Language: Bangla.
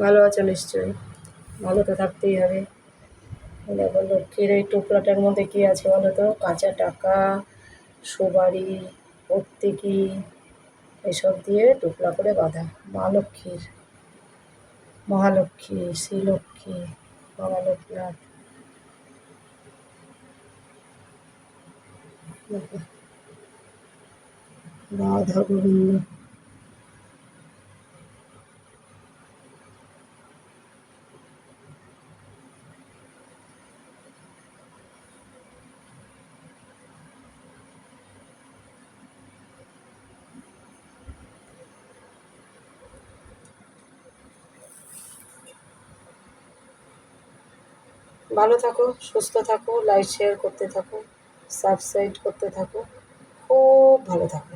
ভালো আছো নিশ্চয়ই? ভালো তো থাকতেই হবে। দেখো লক্ষ্মীর এই টোপলাটার মধ্যে কী আছে বলো তো? কাঁচা টাকা, সুপারি, ভর্তুকি এসব দিয়ে টোপলা করে বাঁধা। মা লক্ষ্মীর, মহালক্ষ্মী, শ্রীলক্ষ্মী, বাবা লোকনাথ। দেখো, রাধা গোবিন্দ। ভালো থাকো, সুস্থ থাকো, লাইক শেয়ার করতে থাকো, সাবস্ক্রাইব করতে থাকো। খুব ভালো থাকো।